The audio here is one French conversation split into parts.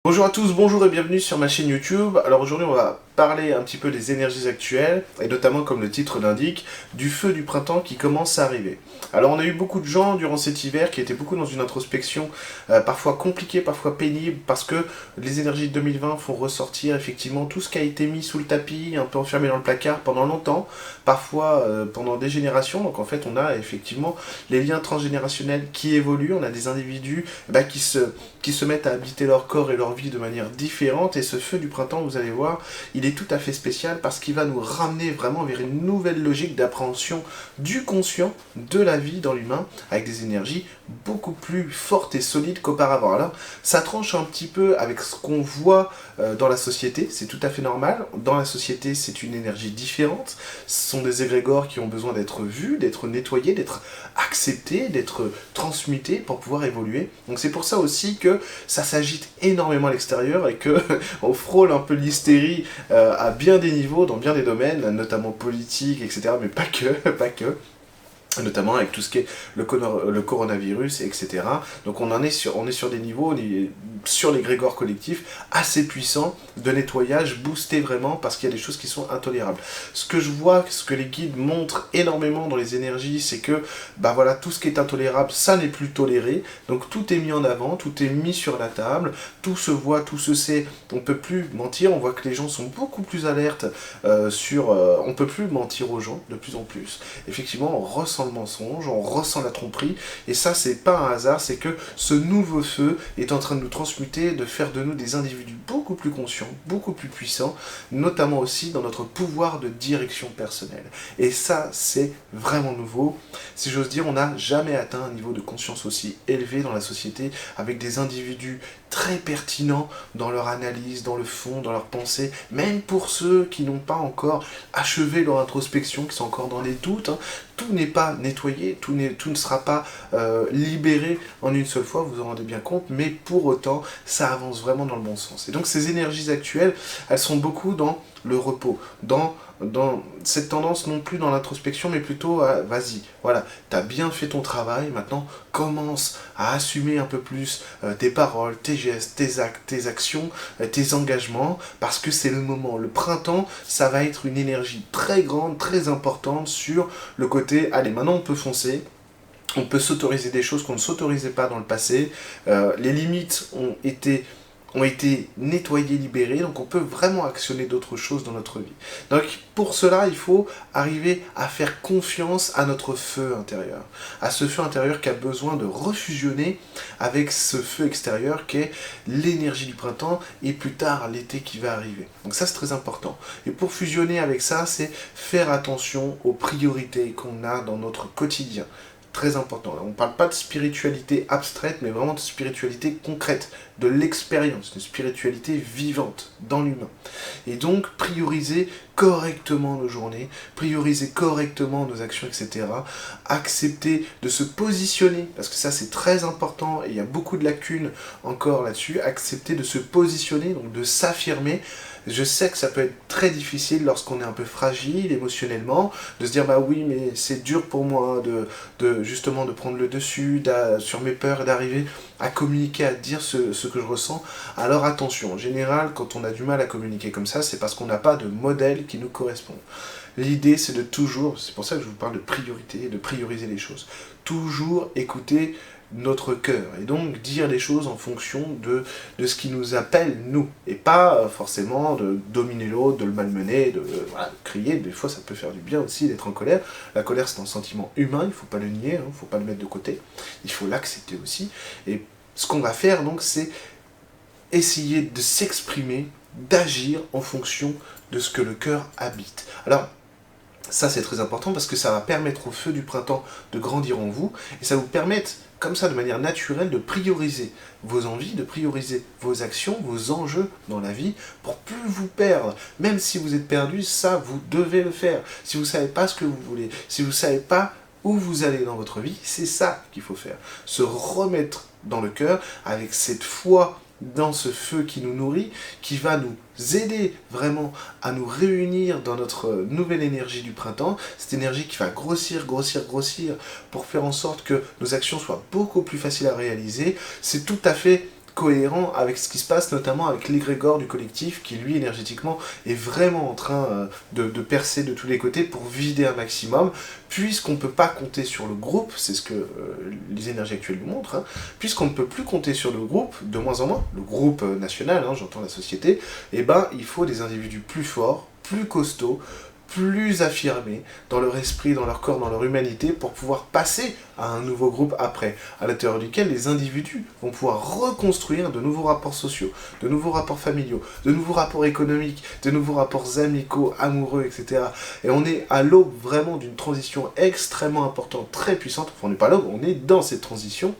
Bonjour à tous, bonjour et bienvenue sur ma chaîne YouTube. Alors aujourd'hui on va parler un petit peu des énergies actuelles et notamment, comme le titre l'indique, du feu du printemps qui commence à arriver. Alors on a eu beaucoup de gens durant cet hiver qui étaient beaucoup dans une introspection parfois compliquée, parfois pénible, parce que les énergies de 2020 font ressortir effectivement tout ce qui a été mis sous le tapis, un peu enfermé dans le placard pendant longtemps, parfois pendant des générations. Donc en fait on a effectivement les liens transgénérationnels qui évoluent, on a des individus qui se mettent à habiter leur corps et leur vie de manière différente, et ce feu du printemps, vous allez voir, il est tout à fait spécial parce qu'il va nous ramener vraiment vers une nouvelle logique d'appréhension du conscient, de la vie dans l'humain, avec des énergies beaucoup plus fortes et solides qu'auparavant. Alors, ça tranche un petit peu avec ce qu'on voit dans la société, c'est tout à fait normal. Dans la société, c'est une énergie différente, ce sont des égrégores qui ont besoin d'être vus, d'être nettoyés, d'être acceptés, d'être transmutés pour pouvoir évoluer. Donc c'est pour ça aussi que ça s'agite énormément à l'extérieur et que on frôle un peu l'hystérie à bien des niveaux, dans bien des domaines, notamment politiques, etc. Mais pas que, pas que. Notamment avec tout ce qui est le coronavirus, etc. Donc on est sur des niveaux, on est sur l'égrégore collectif assez puissant de nettoyage, boosté vraiment, parce qu'il y a des choses qui sont intolérables. Ce que je vois, ce que les guides montrent énormément dans les énergies, c'est que bah voilà, tout ce qui est intolérable, ça n'est plus toléré. Donc tout est mis en avant, tout est mis sur la table, tout se voit, tout se sait. On ne peut plus mentir, on voit que les gens sont beaucoup plus alertes on ne peut plus mentir aux gens, de plus en plus. Effectivement, on ressent le mensonge, on ressent la tromperie, et ça c'est pas un hasard, c'est que ce nouveau feu est en train de nous transmuter, de faire de nous des individus beaucoup plus conscients, beaucoup plus puissants, notamment aussi dans notre pouvoir de direction personnelle. Et ça c'est vraiment nouveau. Si j'ose dire, on n'a jamais atteint un niveau de conscience aussi élevé dans la société, avec des individus très pertinents dans leur analyse, dans le fond, dans leur pensée, même pour ceux qui n'ont pas encore achevé leur introspection, qui sont encore dans les doutes, hein. Tout n'est pas nettoyé, tout ne sera pas libéré en une seule fois, vous vous en rendez bien compte, mais pour autant, ça avance vraiment dans le bon sens. Et donc ces énergies actuelles, elles sont beaucoup dans le repos, dans cette tendance non plus dans l'introspection, mais plutôt à vas-y, voilà, t'as bien fait ton travail, maintenant commence à assumer un peu plus tes paroles, tes gestes, tes actes, tes actions, tes engagements, parce que c'est le moment. Le printemps, ça va être une énergie très grande, très importante sur le côté, allez, maintenant on peut foncer, on peut s'autoriser des choses qu'on ne s'autorisait pas dans le passé, les limites ont été nettoyées, libérées, donc on peut vraiment actionner d'autres choses dans notre vie. Donc pour cela, il faut arriver à faire confiance à notre feu intérieur, à ce feu intérieur qui a besoin de refusionner avec ce feu extérieur qui est l'énergie du printemps et plus tard l'été qui va arriver. Donc ça c'est très important. Et pour fusionner avec ça, c'est faire attention aux priorités qu'on a dans notre quotidien. Très important. Là, on ne parle pas de spiritualité abstraite, mais vraiment de spiritualité concrète, de l'expérience, de spiritualité vivante dans l'humain. Et donc, prioriser correctement nos journées, prioriser correctement nos actions, etc. Accepter de se positionner, parce que ça c'est très important, et il y a beaucoup de lacunes encore là-dessus, accepter de se positionner, donc de s'affirmer. Je sais que ça peut être très difficile lorsqu'on est un peu fragile émotionnellement, de se dire bah oui mais c'est dur pour moi justement de prendre le dessus sur mes peurs et d'arriver à communiquer, à dire ce que je ressens. Alors attention, en général quand on a du mal à communiquer comme ça, c'est parce qu'on n'a pas de modèle qui nous correspond. L'idée c'est de toujours, c'est pour ça que je vous parle de priorité, de prioriser les choses, toujours écouter notre cœur, et donc dire les choses en fonction de ce qui nous appelle nous, et pas forcément de dominer l'autre, de le malmener, voilà, crier. Des fois ça peut faire du bien aussi d'être en colère. La colère c'est un sentiment humain, il ne faut pas le nier, il ne faut pas le mettre de côté, il faut l'accepter aussi, et ce qu'on va faire donc c'est essayer de s'exprimer, d'agir en fonction de ce que le cœur habite. Alors ça c'est très important parce que ça va permettre au feu du printemps de grandir en vous, et ça vous permet comme ça de manière naturelle de prioriser vos envies, de prioriser vos actions, vos enjeux dans la vie pour plus vous perdre. Même si vous êtes perdu, ça vous devez le faire. Si vous ne savez pas ce que vous voulez, si vous ne savez pas où vous allez dans votre vie, c'est ça qu'il faut faire. Se remettre dans le cœur avec cette foi dans ce feu qui nous nourrit, qui va nous aider vraiment à nous réunir dans notre nouvelle énergie du printemps, cette énergie qui va grossir, grossir, grossir, pour faire en sorte que nos actions soient beaucoup plus faciles à réaliser. C'est tout à fait cohérent avec ce qui se passe, notamment avec l'égrégore du collectif qui, lui, énergétiquement, est vraiment en train de percer de tous les côtés pour vider un maximum, puisqu'on ne peut pas compter sur le groupe, c'est ce que les énergies actuelles nous montrent, hein, puisqu'on ne peut plus compter sur le groupe, de moins en moins, le groupe national, hein, j'entends la société, et ben il faut des individus plus forts, plus costauds, plus affirmés dans leur esprit, dans leur corps, dans leur humanité, pour pouvoir passer à un nouveau groupe après, à l'intérieur duquel les individus vont pouvoir reconstruire de nouveaux rapports sociaux, de nouveaux rapports familiaux, de nouveaux rapports économiques, de nouveaux rapports amicaux, amoureux, etc. Et on est à l'aube vraiment d'une transition extrêmement importante, très puissante, enfin on n'est pas à l'aube, on est dans cette transition,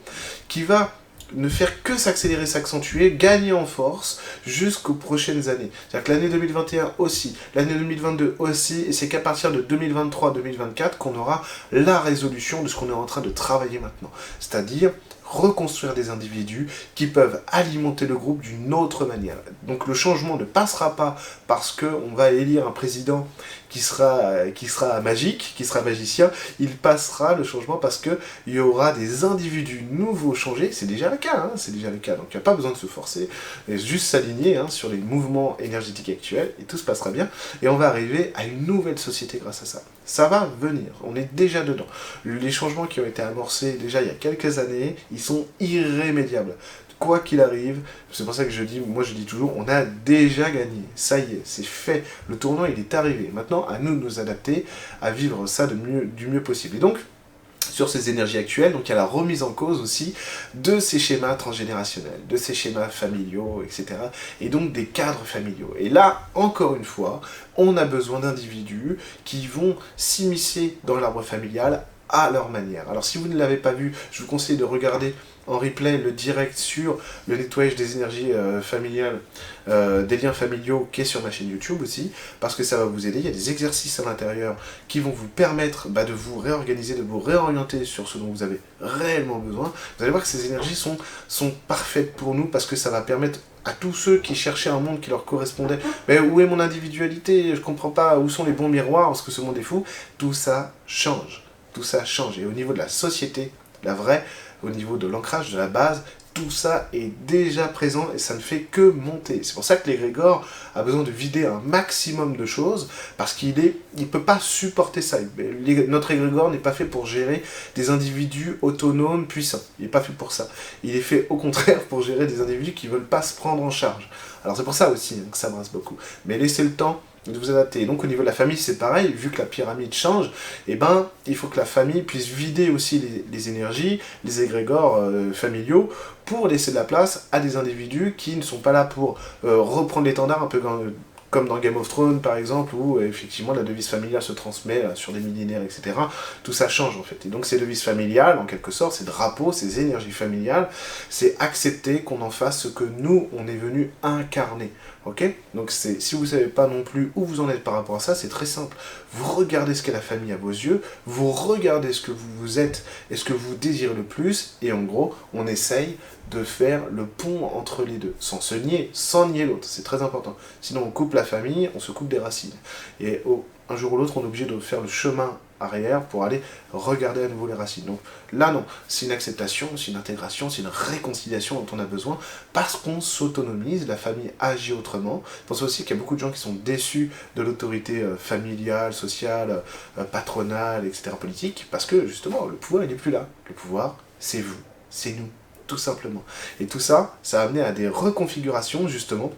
qui va ne faire que s'accélérer, s'accentuer, gagner en force jusqu'aux prochaines années. C'est-à-dire que l'année 2021 aussi, l'année 2022 aussi, et c'est qu'à partir de 2023-2024 qu'on aura la résolution de ce qu'on est en train de travailler maintenant. C'est-à-dire reconstruire des individus qui peuvent alimenter le groupe d'une autre manière. Donc le changement ne passera pas parce qu'on va élire un président qui sera magique, qui sera magicien, il passera le changement parce qu'il y aura des individus nouveaux changés, c'est déjà le cas, hein, c'est déjà le cas, donc il n'y a pas besoin de se forcer, et juste s'aligner sur les mouvements énergétiques actuels, et tout se passera bien, et on va arriver à une nouvelle société grâce à ça. Ça va venir, on est déjà dedans. Les changements qui ont été amorcés déjà il y a quelques années, ils sont irrémédiables. Quoi qu'il arrive, c'est pour ça que je dis toujours, on a déjà gagné, ça y est, c'est fait, le tournant il est arrivé. Maintenant, à nous de nous adapter, à vivre ça du mieux possible. Et donc, sur ces énergies actuelles, donc il y a la remise en cause aussi de ces schémas transgénérationnels, de ces schémas familiaux, etc. Et donc des cadres familiaux. Et là, encore une fois, on a besoin d'individus qui vont s'immiscer dans l'arbre familial à leur manière. Alors si vous ne l'avez pas vu, je vous conseille de regarder en replay le direct sur le nettoyage des énergies familiales, des liens familiaux qui est sur ma chaîne YouTube aussi, parce que ça va vous aider. Il y a des exercices à l'intérieur qui vont vous permettre de vous réorganiser, de vous réorienter sur ce dont vous avez réellement besoin. Vous allez voir que ces énergies sont parfaites pour nous parce que ça va permettre à tous ceux qui cherchaient un monde qui leur correspondait. Mais où est mon individualité? Je comprends pas où sont les bons miroirs parce que ce monde est fou. Tout ça change. Tout ça change. Et au niveau de la société, la vraie, au niveau de l'ancrage, de la base, tout ça est déjà présent et ça ne fait que monter. C'est pour ça que l'égrégore a besoin de vider un maximum de choses parce qu'il ne peut pas supporter ça. Notre égrégore n'est pas fait pour gérer des individus autonomes, puissants. Il n'est pas fait pour ça. Il est fait au contraire pour gérer des individus qui ne veulent pas se prendre en charge. Alors c'est pour ça aussi que ça brasse beaucoup. Mais laissez le temps de vous adapter. Et donc au niveau de la famille, c'est pareil, vu que la pyramide change, il faut que la famille puisse vider aussi les énergies, les égrégores familiaux, pour laisser de la place à des individus qui ne sont pas là pour reprendre l'étendard, un peu comme dans Game of Thrones par exemple, où effectivement la devise familiale se transmet sur des millénaires, etc. Tout ça change en fait. Et donc ces devises familiales, en quelque sorte, ces drapeaux, ces énergies familiales, c'est accepter qu'on en fasse ce que nous, on est venu incarner. Ok? Donc si vous ne savez pas non plus où vous en êtes par rapport à ça, c'est très simple. Vous regardez ce qu'est la famille à vos yeux, vous regardez ce que vous êtes et ce que vous désirez le plus, et en gros, on essaye de faire le pont entre les deux, sans se nier, sans nier l'autre, c'est très important. Sinon on coupe la famille, on se coupe des racines. Et un jour ou l'autre, on est obligé de faire le chemin arrière pour aller regarder à nouveau les racines. Donc là non, c'est une acceptation, c'est une intégration, c'est une réconciliation dont on a besoin parce qu'on s'autonomise, la famille agit autrement. Je pense aussi qu'il y a beaucoup de gens qui sont déçus de l'autorité familiale, sociale, patronale, etc. politique, parce que justement le pouvoir il n'est plus là. Le pouvoir c'est vous, c'est nous, tout simplement. Et tout ça, ça a amené à des reconfigurations justement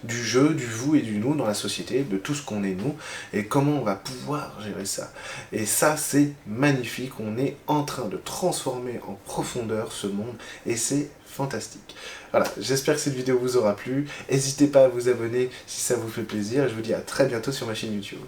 du jeu, du vous et du nous dans la société, de tout ce qu'on est nous, et comment on va pouvoir gérer ça. Et ça, c'est magnifique, on est en train de transformer en profondeur ce monde, et c'est fantastique. Voilà, j'espère que cette vidéo vous aura plu, n'hésitez pas à vous abonner si ça vous fait plaisir, et je vous dis à très bientôt sur ma chaîne YouTube.